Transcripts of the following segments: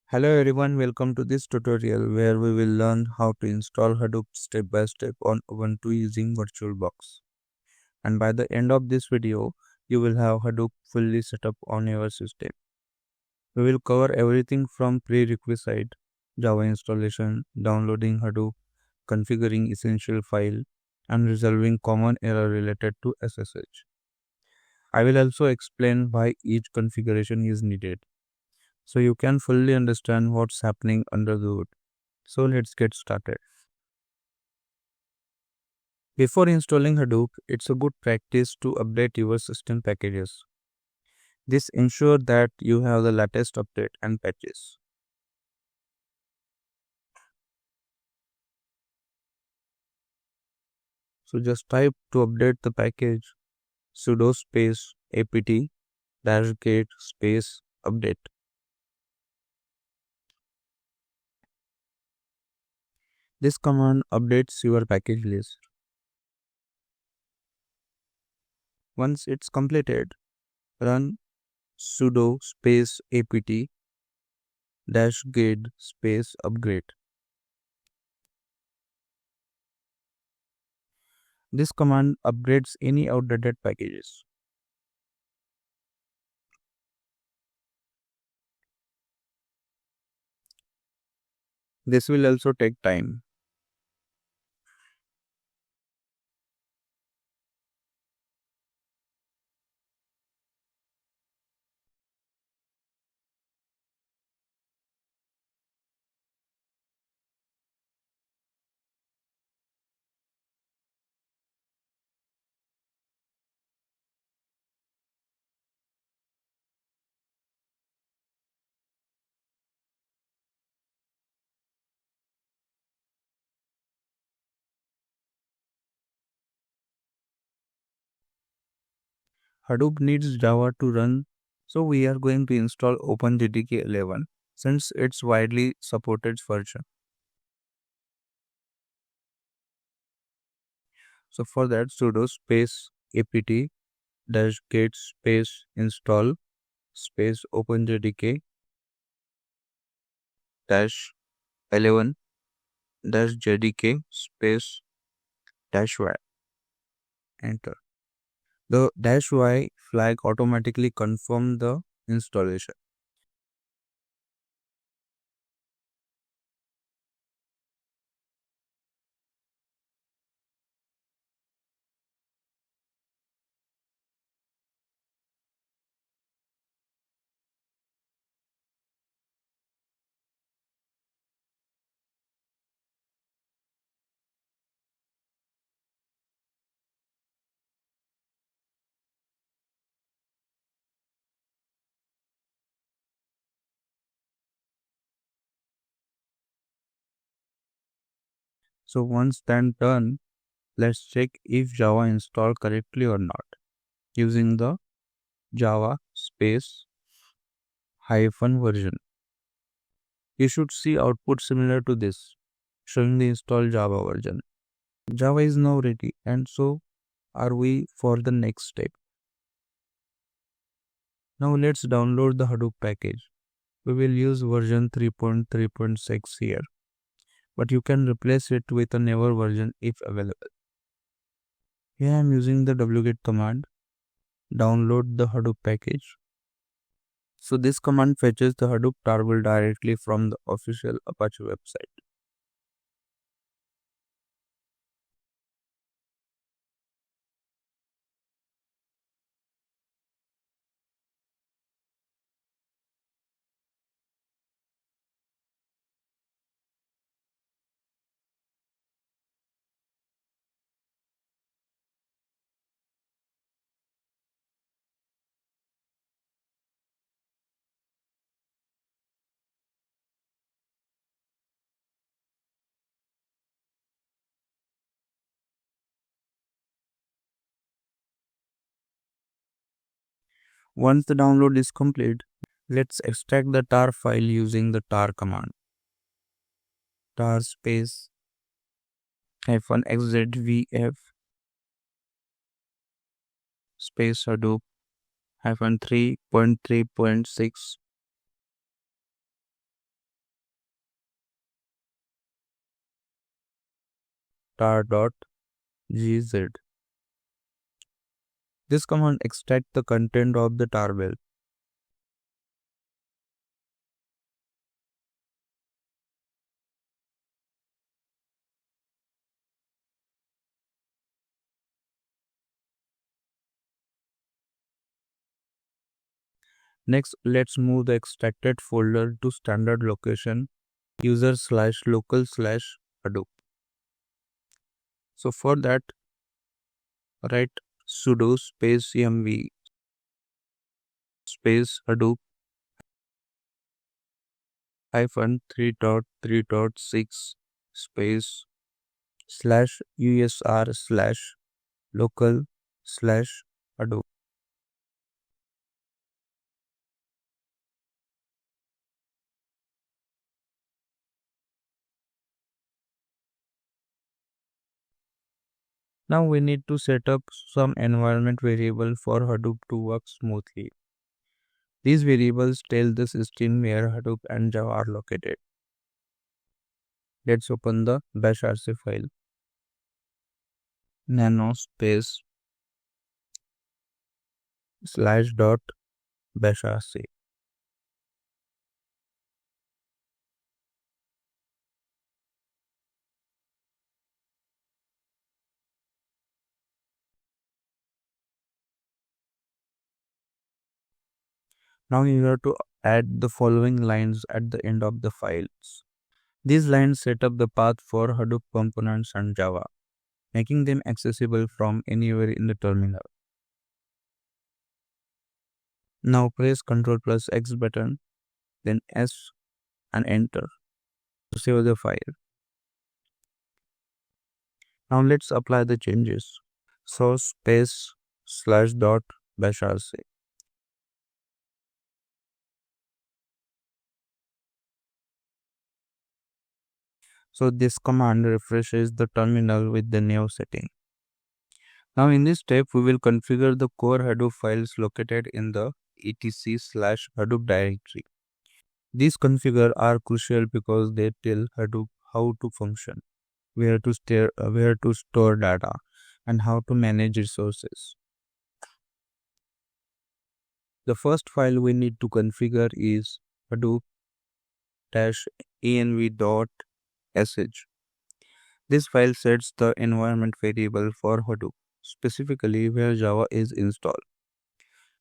Hello everyone, welcome to this tutorial where we will learn how to install Hadoop step by step on Ubuntu using VirtualBox. And by the end of this video, you will have Hadoop fully set up on your system. We will cover everything from prerequisite, Java installation, downloading Hadoop, configuring essential file, and resolving common error related to SSH. I will also explain why each configuration is needed, so you can fully understand what's happening under the hood. So let's get started. Before installing Hadoop, it's a good practice to update your system packages. This ensures that you have the latest update and patches. So just type to update the package sudo space apt -get space update. This command updates your package list. Once it's completed, run sudo space apt -get space upgrade. This command upgrades any outdated packages. This will also take time. Hadoop needs Java to run, so we are going to install OpenJDK 11 since it's widely supported version. So for that, sudo space apt -get space install space OpenJDK -11 -jdk space -y. Enter. The -y flag automatically confirms the installation. So once then done, let's check if Java installed correctly or not using the Java space hyphen version. You should see output similar to this, showing the installed Java version. Java is now ready, and so are we for the next step. Now let's download the Hadoop package. We will use version 3.3.6 here, but you can replace it with a newer version if available. Here I am using the wget command. Download the Hadoop package. So this command fetches the Hadoop tarball directly from the official Apache website. Once the download is complete, let's extract the tar file using the tar command. Tar space -xzvf space Hadoop -3.3.6 tar.gz. This command extracts the content of the tarbell. Next, let's move the extracted folder to standard location user/local/Hadoop. So for that, write sudo space cmv space Hadoop -3.3.6 space /usr/local/Hadoop. Now we need to set up some environment variable for Hadoop to work smoothly. These variables tell the system where Hadoop and Java are located. Let's open the bashrc file. Nano space /bashrc. Now you have to add the following lines at the end of the files. These lines set up the path for Hadoop components and Java, making them accessible from anywhere in the terminal. Now press Ctrl+X button, then S and enter to save the file. Now let's apply the changes. So space /bashrc. So this command refreshes the terminal with the new setting. Now in this step, we will configure the core Hadoop files located in the etc/Hadoop directory. These configure are crucial because they tell Hadoop how to function, where to store data, and how to manage resources. The first file we need to configure is hadoop-env.sh. This file sets the environment variable for Hadoop, specifically where Java is installed.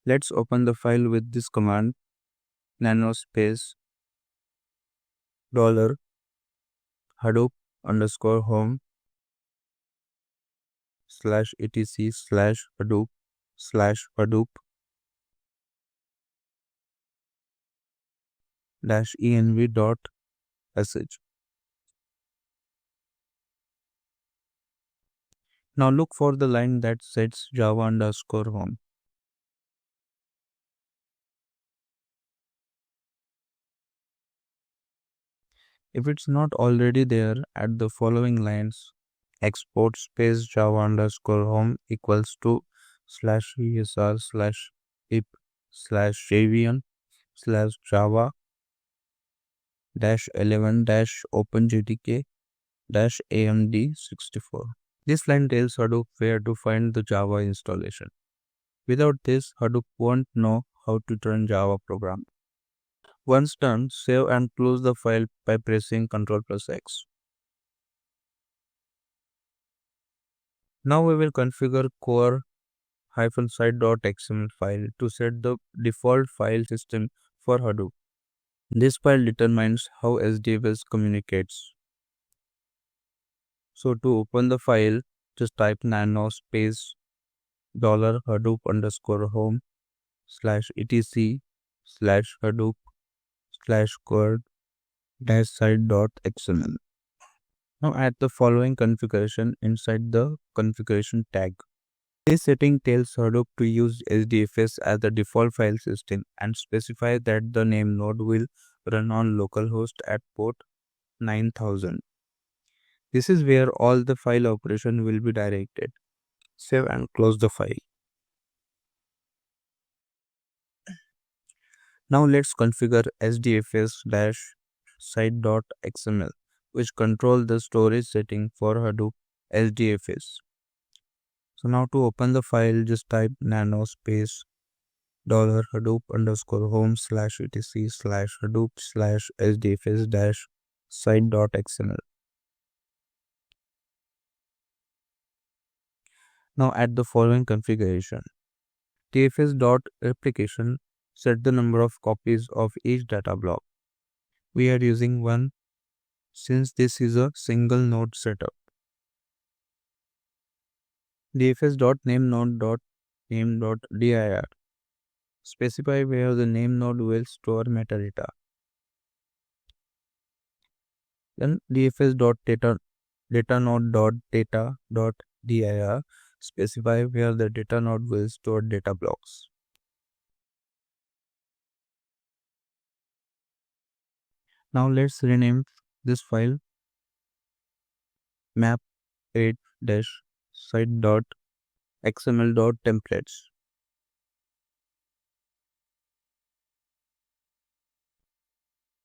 Let's open the file with this command nano space $hadoop_home /etc/hadoop/hadoop-env.sh. Now look for the line that sets Java_home. If it's not already there, add the following lines: export space Java_home equals to /usr/pip/java-11-OpenJDK-AMD64. This line tells Hadoop where to find the Java installation. Without this, Hadoop won't know how to run Java program. Once done, save and close the file by pressing Ctrl+X. Now we will configure core-site.xml file to set the default file system for Hadoop. This file determines how HDFS communicates. So to open the file, just type nano space $home/etc/hadoop/core-site.xml. Now add the following configuration inside the configuration tag. This setting tells Hadoop to use HDFS as the default file system and specify that the Namenode will run on localhost at port 9000. This is where all the file operation will be directed. Save and close the file. Now let's configure hdfs-site.xml, which control the storage setting for Hadoop hdfs. So now to open the file, just type nano space dollar hadoop underscore home slash etc slash hadoop slash hdfs dash site.xml. Now add the following configuration. tfs.replication, set the number of copies of each data block. We are using 1 since this is a single node setup. dfs.namenode.name.dir, specify where the name node will store metadata. Then dfs.datanode.data.dir, specify where the data node will store data blocks. Now let's rename this file map8-site.xml.templates.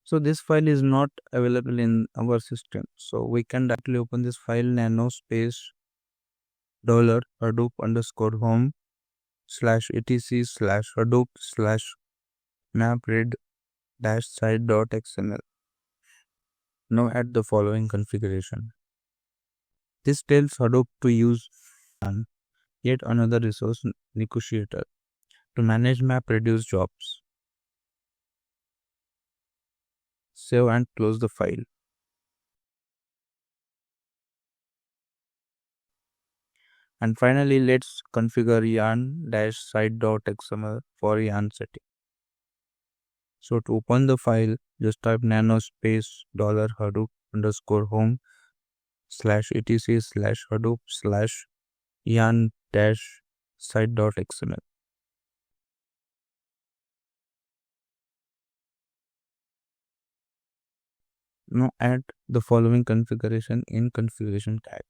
So this file is not available in our system. So we can directly open this file nano space dollar hadoop underscore home slash etc slash hadoop slash map8-site.xml. Now add the following configuration. This tells Hadoop to use yet another resource negotiator to manage map-reduce jobs. Save and close the file. And finally, let's configure yarn-site.xml for yarn setting. So to open the file, just type nano space dollar hadoop underscore home slash etc slash hadoop slash yarn-site.xml. Now add the following configuration in configuration tag.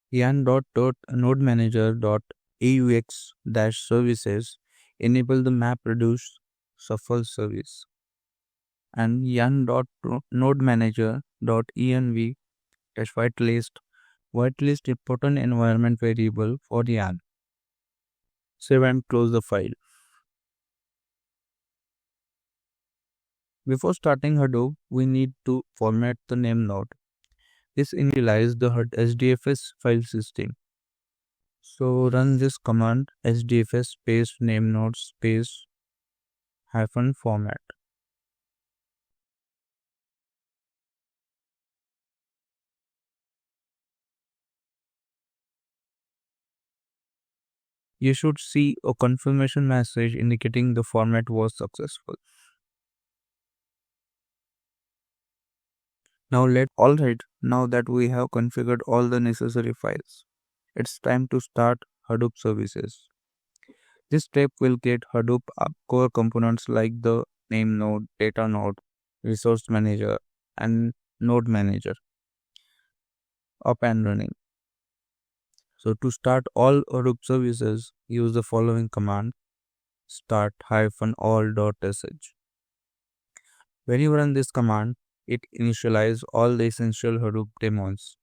yarn.nodemanager.aux-services enable the map reduce shuffle service, and yarn.nodemanager.env-whitelist important environment variable for yarn. Save and close the file. Before starting Hadoop, we need to format the name node. This initializes the HDFS file system. So run this command hdfs space name node space -format. You should see a confirmation message indicating the format was successful. Alright, now that we have configured all the necessary files, it's time to start Hadoop services. This step will get Hadoop core components like the name node, data node, resource manager, and node manager up and running. So to start all Hadoop services, use the following command start-all.sh. When you run this command, it initializes all the essential Hadoop daemons.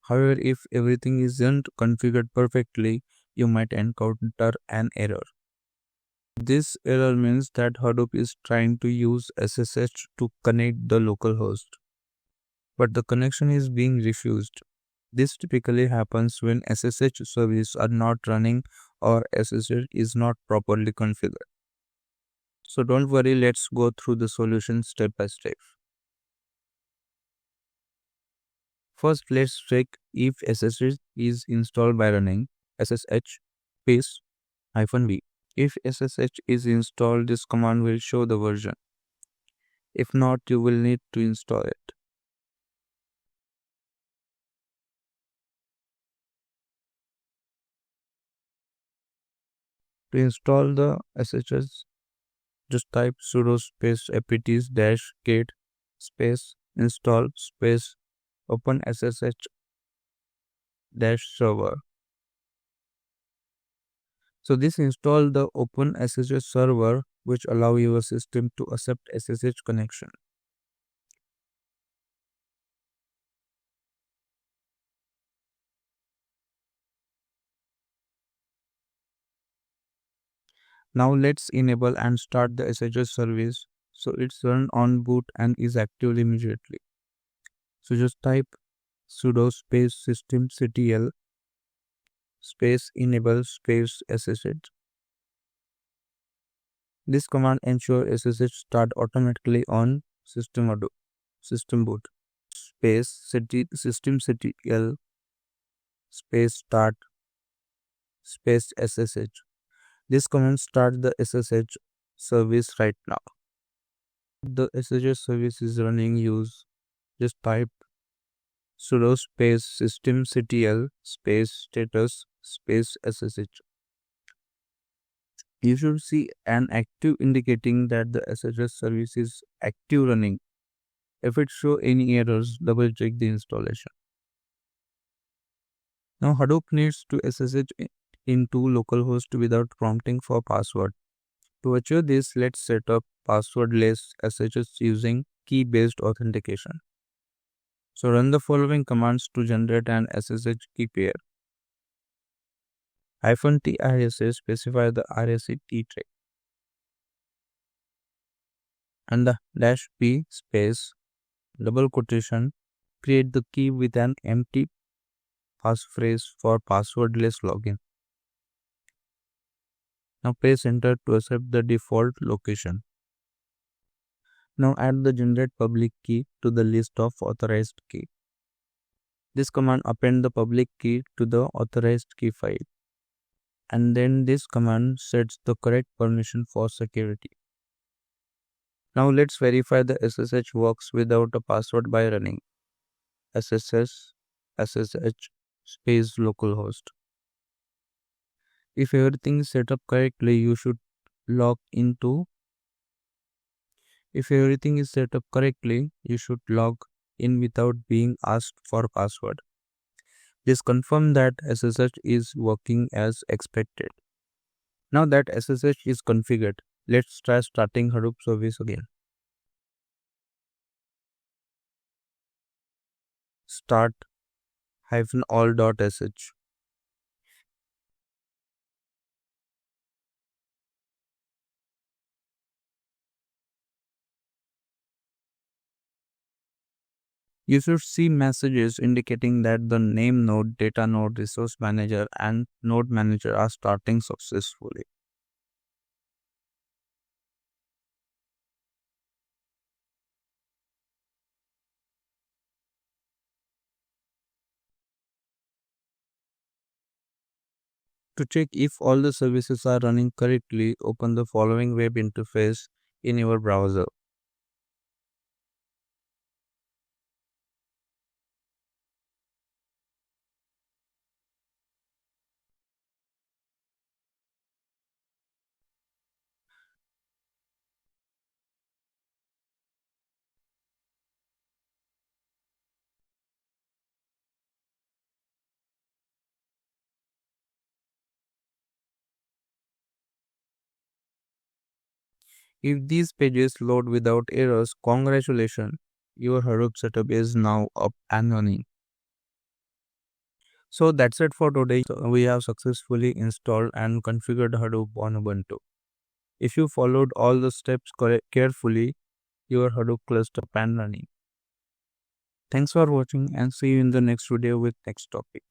However, if everything isn't configured perfectly, you might encounter an error. This error means that Hadoop is trying to use SSH to connect the local host, but the connection is being refused. This typically happens when SSH services are not running or SSH is not properly configured. So don't worry, let's go through the solution step by step. First, let's check if SSH is installed by running SSH space -v. If SSH is installed, this command will show the version. If not, you will need to install it. To install the SSH, just type sudo space apt-get space install space open SSH-server. So this install the open SSH server, which allow your system to accept SSH connection. Now let's enable and start the SSH service so it's run on boot and is active immediately. So just type sudo space systemctl space enable space SSH. This command ensures SSH start automatically on system boot. Space systemctl space start space SSH. This command starts the SSH service right now. The SSH service is running. Just type sudo space systemctl space status space SSH. You should see an active indicating that the SSH service is active running. If it shows any errors, double check the installation. Now Hadoop needs to SSH into localhost without prompting for password. To achieve this, let's set up passwordless SSH using key-based authentication. So run the following commands to generate an SSH key pair. -TRSA specify the RSA key tray. And the -p space double quotation create the key with an empty passphrase for passwordless login. Now press enter to accept the default location. Now add the generate public key to the list of authorized key. This command append the public key to the authorized key file. And then this command sets the correct permission for security. Now let's verify the SSH works without a password by running SSH space localhost. If everything is set up correctly, you should log in without being asked for password. Just confirm that SSH is working as expected. Now that SSH is configured, let's try starting Hadoop service again. Start -all.sh. You should see messages indicating that the name node, data node, resource manager, and node manager are starting successfully. To check if all the services are running correctly, open the following web interface in your browser. If these pages load without errors, congratulations, your Hadoop setup is now up and running. So that's it for today. We have successfully installed and configured Hadoop on Ubuntu. If you followed all the steps carefully, your Hadoop cluster up and running. Thanks for watching and see you in the next video with next topic.